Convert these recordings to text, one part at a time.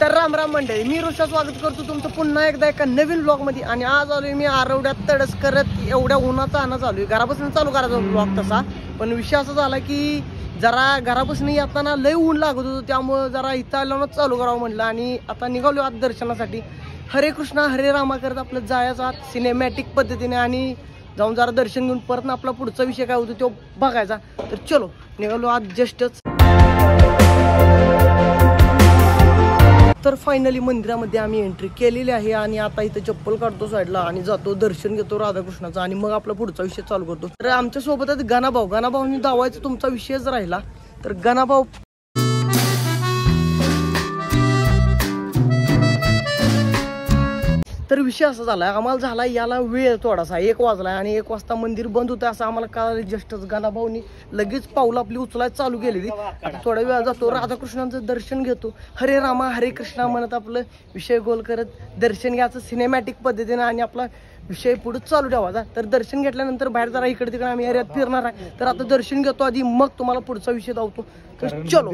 तर राम राम मंडळी, मी ऋषा स्वागत करतो तुमचं पुन्हा एकदा एका नवीन ब्लॉग मध्ये। आणि आज आलोय मी आरवड्यात तडस करत, एवढ्या उन्हाचा आणा चालू आहे। घरापासून चालू करायचा ब्लॉग तसा, पण विषय असा झाला की जरा घरापासून येताना लय ऊन लागत होतं, त्यामुळे जरा इथं आल्यावर चालू करावं म्हटलं। आणि आता निघालो आज दर्शनासाठी। हरे कृष्णा हरे रामा करत आपलं जायचं आज सिनेमॅटिक पद्धतीने, आणि जाऊन जरा दर्शन घेऊन परत आपला पुढचा विषय काय होतो तो बघायचा। तर चलो निघालो आज जस्टच। तर फायनली मंदिरामध्ये आम्ही एंट्री केलेली आहे आणि आता इथे चप्पल काढतो साईडला आणि जातो, दर्शन घेतो राधाकृष्णाचं आणि मग आपला पुढचा विषय चालू करतो। तर आमच्या सोबत आहेत गणाभाऊनी दावायचा तुमचा विषयच राहिला। तर गणाभाऊ, तर विषय असा झालाय, आम्हाला झाला याला वेळ थोडासा, 1 वाजलाय आणि 1 वाजता मंदिर बंद होतं असं आम्हाला कळालं जस्टच। गणाभाऊनी लगेच पाऊल आपली उचलायला चालू केलेली। आता थोड्या वेळा जातो, राधाकृष्णांचं दर्शन घेतो, हरे रामा हरे कृष्णा म्हणत आपलं विषय गोल करत दर्शन घ्यायचं सिनेमॅटिक पद्धतीने आणि आपला विषय पुढे चालू ठेवायचा। तर दर्शन घेतल्यानंतर बाहेर जरा इकडे तिकडे आम्ही एरियात फिरणार आहे। तर आता दर्शन घेतो आधी, मग तुम्हाला पुढचा विषय दावतो। तर चलो,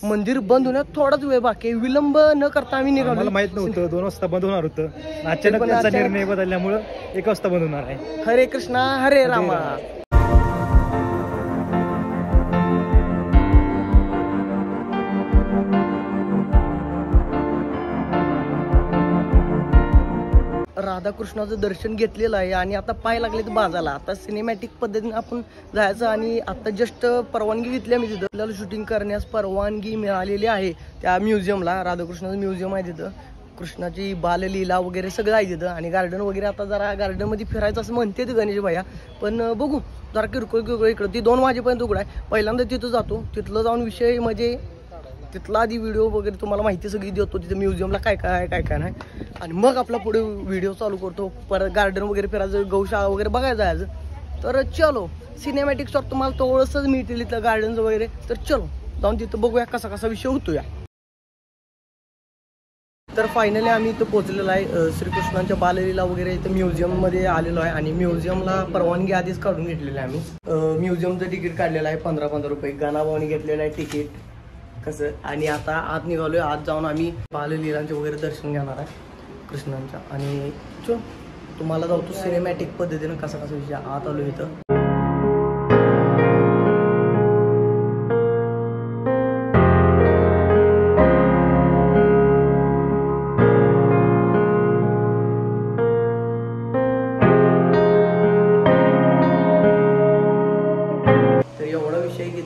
मंदिर बंद होण्यात थोडाच वेळ बाकी, विलंब न करता आम्ही निघालो। मला माहित नव्हतं 2 वाजता बंद होणार होतं, अचानक त्यांचा निर्णय बदलल्यामुळे 1 वाजता बंद होणार आहे। हरे कृष्णा हरे रामा। राधाकृष्णाचं दर्शन घेतलेलं आहे आणि आता पाय लागलेत बाजाला। आता सिनेमॅटिक पद्धतीने आपण जायचं आणि आता जस्ट परवानगी घेतली आम्ही तिथं, आपल्याला शूटिंग करण्यास परवानगी मिळालेली आहे त्या म्युझियमला। राधाकृष्णाचं म्युझियम आहे तिथं, कृष्णाची बाललीला वगैरे सगळं आहे तिथं आणि गार्डन वगैरे। आता जरा गार्डनमध्ये फिरायचं असं म्हणते ते गणेश भैया, पण बघू जरा किरकोळ इकडं ती 2 वाजेपर्यंत उघडा आहे। पहिल्यांदा तिथं जातो, तिथलं जाऊन विषय म्हणजे तिथला आधी व्हिडिओ वगैरे तुम्हाला माहिती सगळी देतो, तिथं म्युझियमला काय काय आहे काय काय नाही, आणि मग आपला पुढे व्हिडिओ चालू करतो। परत गार्डन वगैरे फिरायचं, गौशाळा वगैरे बघायला जायचं। तर चलो, सिनेमॅटिक शॉट तुम्हाला थोडंसंच मिळतील इथलं गार्डन वगैरे। तर चलो जाऊन तिथं बघूया कसा कसा विषय होतो या। तर फायनली आम्ही इथं पोहोचलेलो आहे, श्रीकृष्णांच्या बाललीला वगैरे इथं म्युझियममध्ये आलेलो आहे आणि म्युझियमला परवानगी आधीच काढून घेतलेली आहे आम्ही। म्युझियमचं तिकीट काढलेलं आहे 15-15 रुपये, गणाभाऊनी घेतलेलं आहे तिकीट कसं। आणि आता आत निघालोय, आत जाऊन आम्ही बाललीलांचे वगैरे दर्शन घेणार आहे कृष्णांच्या। आणि तुम्हाला जाऊतो सिनेमॅटिक पद्धतीनं कसा कसा विषय। आत आलो इथं,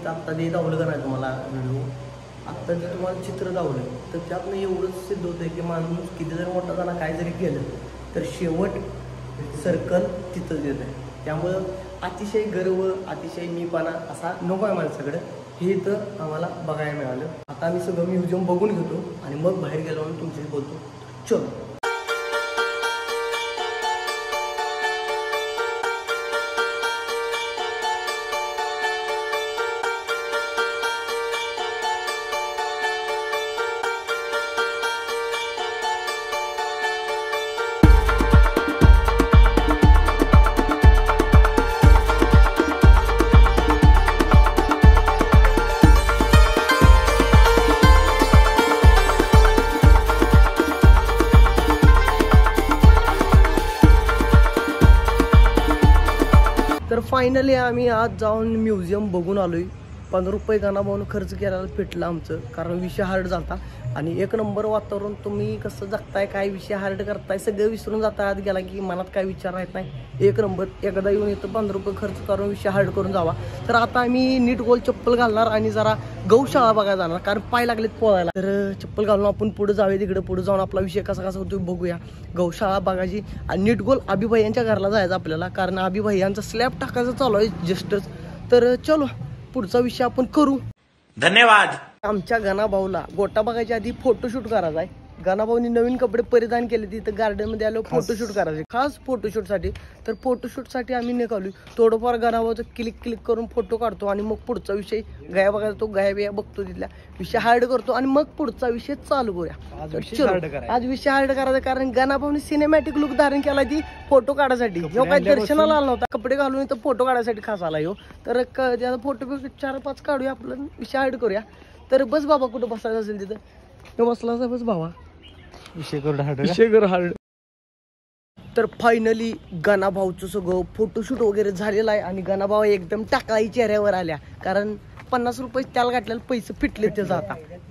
आत्ता ते दावलं का नाही तुम्हाला व्हिडिओ, आत्ता जे तुम्हाला चित्र दावलं तर त्यातनं एवढंच सिद्ध होतं की माणूस किती जरी मोठा झाला काय जरी केलं तर शेवट सर्कल तिथंच येत आहे। त्यामुळं अतिशय गर्व, अतिशय मीपणा असा नको आहे माणसाकडं, हे इथं आम्हाला बघायला मिळालं। आता आम्ही सगळं म्युझियम बघून घेतो आणि मग बाहेर गेलो आणि तुमच्याशी बोलतो। चलो। तर फायनली आम्ही आज जाऊन म्युझियम बघून आलोय। 15 रुपये गणाभाऊन खर्च केला पेटलं आमचं, कारण विषय हार्ड झाला आणि 1 नंबर वातावरण। तुम्ही कसं जगताय, काय विषय हार्ड करताय सगळं विसरून जाता, आत गेला की मनात काय विचार राहत नाही। 1 नंबर एकदा येऊन इथं 15 रुपये खर्च करून विषय हार्ड करून जावा। तर आता आम्ही नीट गोल चप्पल घालणार आणि जरा गौशाळा बघायला जाणार, कारण पाय लागलेत पोळायला। तर चप्पल घालून आपण पुढे जाऊया, तिकडे पुढे जाऊन आपला विषय कसा कसा होतो बघूया। गौशाळा बघायची आणि नीट गोल अभिभैयांच्या घरला जायचं आपल्याला, कारण अभिभैयांचा स्लॅब टाकायचा चालू आहे जस्टच। तर चलो पुढचा विषय आपण करू। धन्यवाद। आमच्या गणाभाऊला गोटा बघायच्या आधी फोटोशूट करायचा आहे। गणाभाऊनी नवीन कपडे परिधान केले, तिथं गार्डन मध्ये आलो फोटोशूट करायचे खास फोटोशूट साठी। तर फोटोशूट साठी आम्ही निघालो, थोडंफार गणाभाऊचं क्लिक करून फोटो काढतो आणि मग पुढचा विषय गाया बघायला, तो गाया बिया बघतो, तिथल्या विषय हार्ड करतो आणि मग पुढचा विषय चालू करूया। आज विषय हार्ड करायचा, कारण गणाभाऊनी सिनेमॅटिक लुक धारण केला ती फोटो काढायसाठी। ह्यो काय दर्शनाला आला नव्हता, कपडे घालून इथं फोटो काढायसाठी खास आला ह्यो। तर त्याचा फोटो 4-5 काढूया, आपलं विषय हार्ड करूया। तर बस बाबा, कुठं बसायचं असेल तिथं तो बसला बस भावा विषय करून हार्ड शेगर हार्ड. तर फायनली गणाभाऊचं सगळं फोटोशूट वगैरे झालेलं आहे आणि गणाभाऊ एकदम टाकाळी चेहऱ्यावर आल्या, कारण 50 रुपये त्याला घातलेले पैसे फिटले त्याचा.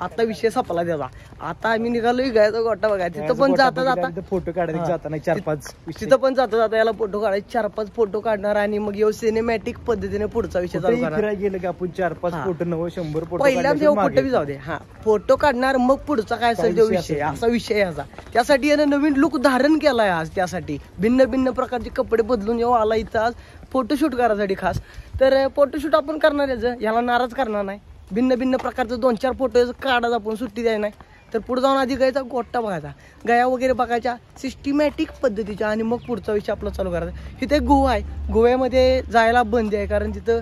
आता विषय संपला त्याचा. आता आम्ही निघालो गायचा गोटा बघा. तिथं पण जाता जाता फोटो काढायला जाताना 4-5 तिथं पण जाता जाता याला फोटो काढायचे 4-5 फोटो काढणार आणि मग येऊ सिनेमॅटिक पद्धतीने पुढचा विषय चालू करणार. फिरायला गेलं की आपण 4-5 फोटो 90-100 फोटो पहिल्यांदा येऊ कुठे बी जाऊ दे. हा फोटो काढणार मग पुढचा काय असेल तो विषय, असा विषय याचा. त्यासाठी यानं नवीन लुक धारण केलाय आज. त्यासाठी भिन्न भिन्न प्रकारचे कपडे बदलून येऊ आला इथं आज फोटोशूट करायसाठी खास. तर फोटोशूट आपण करणार याला नाराज करणार नाही. भिन्न भिन्न प्रकारचं 2-4 फोटो काढायचं आपण, सुट्टी द्यायला नाही. तर पुढे जाऊन आधी गायचा गोट्टा बघायचा, गाया वगैरे बघायच्या सिस्टमॅटिक पद्धतीच्या आणि मग पुढचा विषय आपला चालू करायचा. तिथे एक गोवा आहे, गोव्यामध्ये जायला बंदी आहे कारण तिथं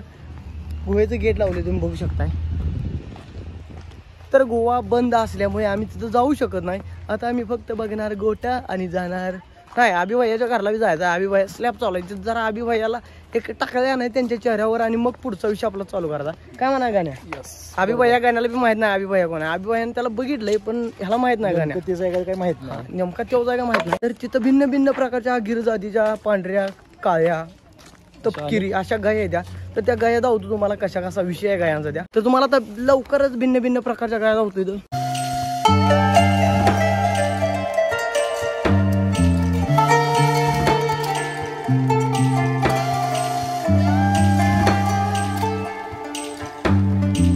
गोव्याचं गेट लावले तुम्ही बघू शकताय. तर गोवा बंद असल्यामुळे आम्ही तिथं जाऊ शकत नाही. आता आम्ही फक्त बघणार गोटा आणि जाणार नाही. अभिभैयाच्या घरला बी जायचं. अभिभैया स्लॅब चालू आहे तिथं, जरा अभिभैयाला एक टाकल्या नाही त्यांच्या चेहऱ्यावर आणि मग पुढचा विषय आपला चालू करायचा. काय म्हणा गाण्या? अभिभैया गाण्याला बी माहित नाही अभिभैया कोण आहे. अभिभैयाने त्याला बघितलंय पण ह्याला माहित नाही गाण्या ते जायगा काय माहित नाही, नेमका तो जागा माहित नाही. तर तिथं भिन्न भिन्न प्रकारच्या गिर जातीच्या पांढऱ्या काळ्या तपकिरी अशा गाया द्या. तर त्या गाया दावतो तुम्हाला कशा कसा विषय आहे गायांचा द्या. तर तुम्हाला आता लवकरच भिन्न भिन्न प्रकारच्या गाया दावतो इथं.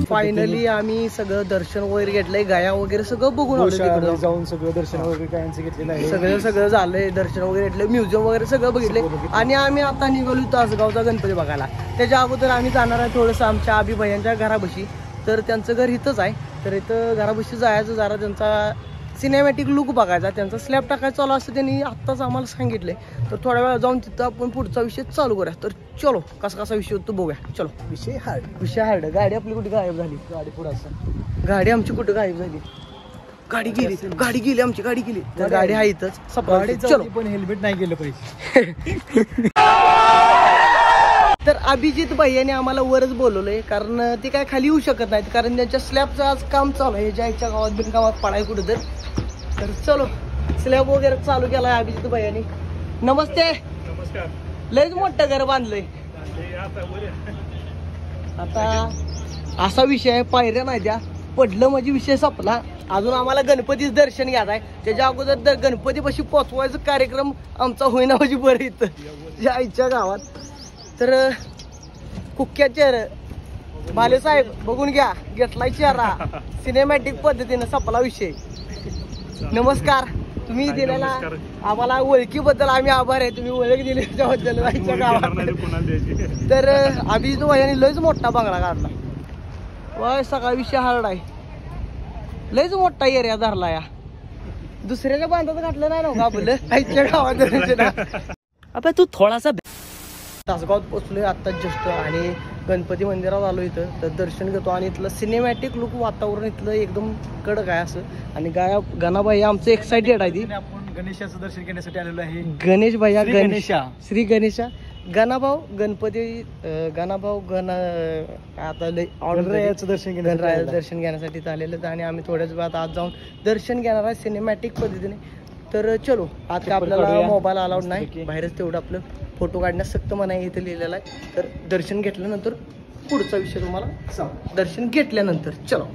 फायनली आम्ही सगळं दर्शन वगैरे घेतलंय, गाया वगैरे सगळं बघून आलो. जाऊन सगळं दर्शन वगैरे गायांचं घेतलेलं आहे. सगळं झालंय. दर्शन वगैरे घेतलं, म्युझियम वगैरे सगळं बघितलंय आणि आम्ही आता निघालो तासगावचा गणपती बघायला. त्याच्या अगोदर आम्ही जाणार आहे थोडंसं आमच्या अभिभयांच्या घराबशी. तर त्यांचं घर इथंच आहे. तर इथं घराबशी जायचं, जरा त्यांचा सिनेमॅटिक लुक बघायचा. त्यांचा स्लॅब टाकायचा चालू असतं त्यांनी आत्ताच आम्हाला सांगितलंय. तर थोड्या वेळा जाऊन तिथं आपण पुढचा विषय चालू करूया. तर चलो कसा कसा विषय होतो बघूया. चलो. विषय हार्ड. गाडी आपली कुठे गायब झाली? गाडी पुढे असं गाडी आमची कुठे गायब झाली? गाडी गेली आमची. गाडी गेली. तर गाडी आहे इथंच. चलो. पण हेल्मेट नाही गेलं पाहिजे. तर अभिजित भैयाने आम्हाला वरच बोलवलंय कारण ते काय खाली येऊ शकत नाहीत कारण त्यांच्या स्लॅबचं आज काम चालू आहे. जायच्या गावात बिनगावात पडाय कुठं तर चलो स्लॅब वगैरे चालू केलाय अभिजित भैयाने. नमस्ते. नमस्कार. लयच मोठं घर बांधलंय. आता असा विषय आहे, पायऱ्या नाही द्या पडलं म्हणजे विषय संपला. अजून आम्हाला गणपतीचं दर्शन घ्यायचं आहे. त्याच्या अगोदर गणपतीपाशी पोचवायचा कार्यक्रम आमचा होईना म्हणजे बरं इथं जायच्या गावात. तर कुक्क्याचे भाले साहेब बघून घ्या, घेतलाय चेहरा सिनेमॅटिक पद्धतीने संपला विषय. नमस्कार. तुम्ही दिलेला आम्हाला ओळखीबद्दल आम्ही आभार आहे. तुम्ही ओळख दिली त्याबद्दल जायच्या गावात. तर अभिजित भैयाने लयच मोठा बांगडा काढला. वय सगळा विषय हार्ड आहे. लयच मोठा एरिया धरला या. दुसऱ्याच्या बांधात घातलं नाही ना आपलं आईच्या गावात. आता तू थोडासा तासगावात पोचलोय आता जस्ट आणि गणपती मंदिरात आलो इथं. तर दर्शन घेतो आणि इथलं सिनेमॅटिक लुक वातावरण इथलं एकदम कडक आहे असं. आणि गणाबाई आमचं एक्साइटेड आहे ती. आपण गणेशाचं दर्शन घेण्यासाठी आलेलो आहे. गणेश भैया गणेशा श्री गणेशा गणाभाऊ गणपती गणाभाऊ आता गणरायाचं दर्शन घेण्यासाठी आलेलं आणि आम्ही थोड्याच वेळात आज जाऊन दर्शन घेणार आहे सिनेमॅटिक पद्धतीने. तर चलो आज का आपल्याला मोबाईल अलाउड नाही, बाहेरच तेवढं आपलं फोटो काढण्यास सक्त मनाई इथे लिहिलेला आहे. तर दर्शन घेतल्यानंतर पुढचा विषय तुम्हाला दर्शन घेतल्यानंतर चलो.